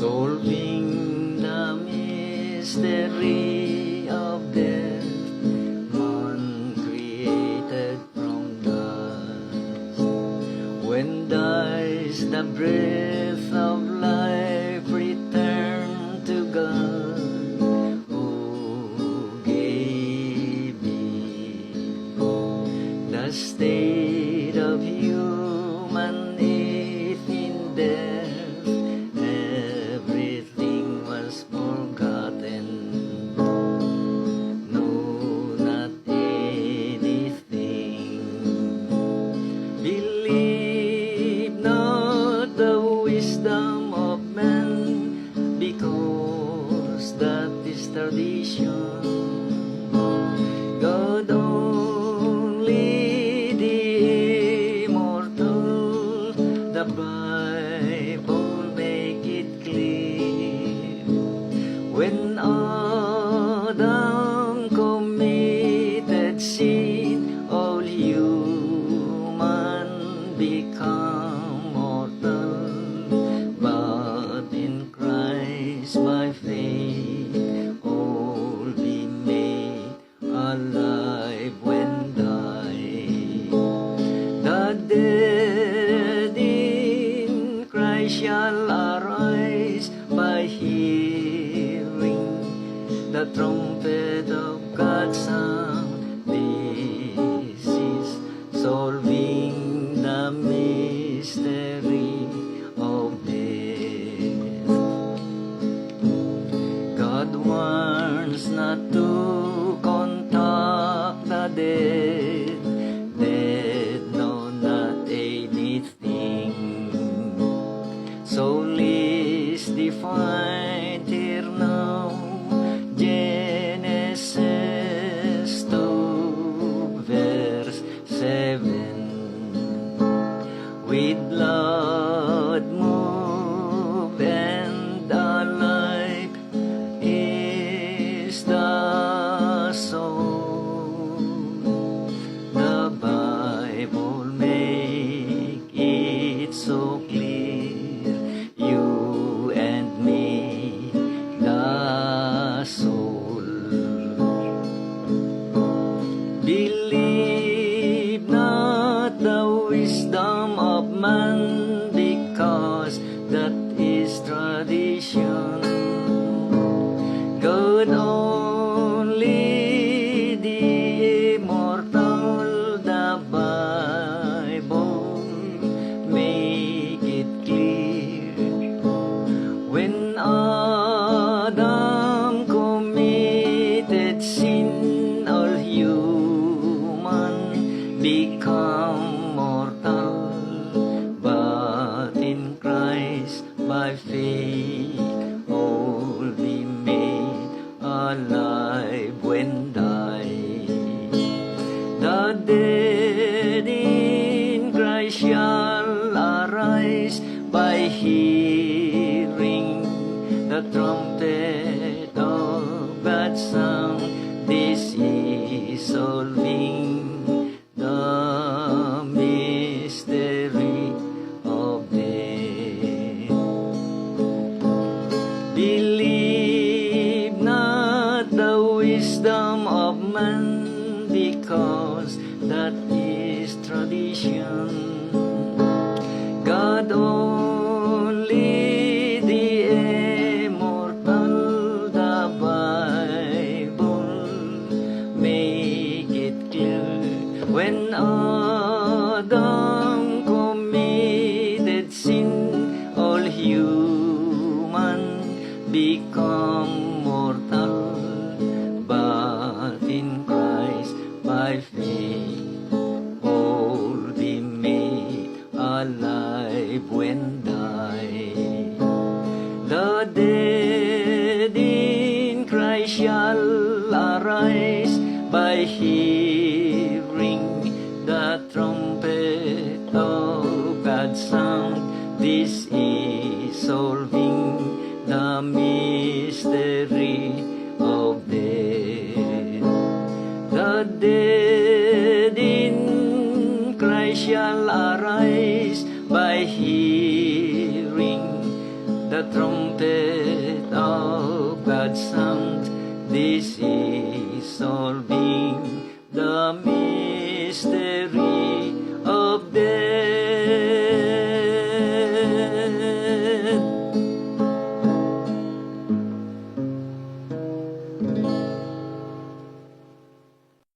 solving the mystery of death, man created from dust. When dies the breath of life, return to God, who gave it. The state of human faith in death, everything was forgotten. No, not anything. Believe not the wisdom of man, because that is tradition. God only the immortal, the Bible make it clear. When Adam committed sin, all human become mortal, but in Christ by faith all be made alive when die. The dead in Christ shall arise by hearing the trumpet of God's sound. This is solving the mystery of death. God warns not to contact the dead. Dead know not anything. Soul is defined here now. Genesis 2 verse 7. With blood move and alive is the soul. The Bible make it so clear, you and me, the soul. Believe not the wisdom of man, because that is tradition. God only the immortal, the Bible make it clear. When Adam committed sin, all human become mortal, but in Christ by faith all be made alive when die. The dead in Christ shall arise by hearing the trumpet of God's sound. This is solving the mystery of death. Believe not the wisdom of man, because that is tradition. God only the immortal, the Bible make it clear. When Adam committed sin, all human become mortal, but in Christ by faith all be made alive when die. The dead in Christ shall arise by hearing the trumpet of God's sound. This is solving the mystery of death. The dead in Christ shall arise by hearing the the trumpet of God's sound. This is solving the mystery of death.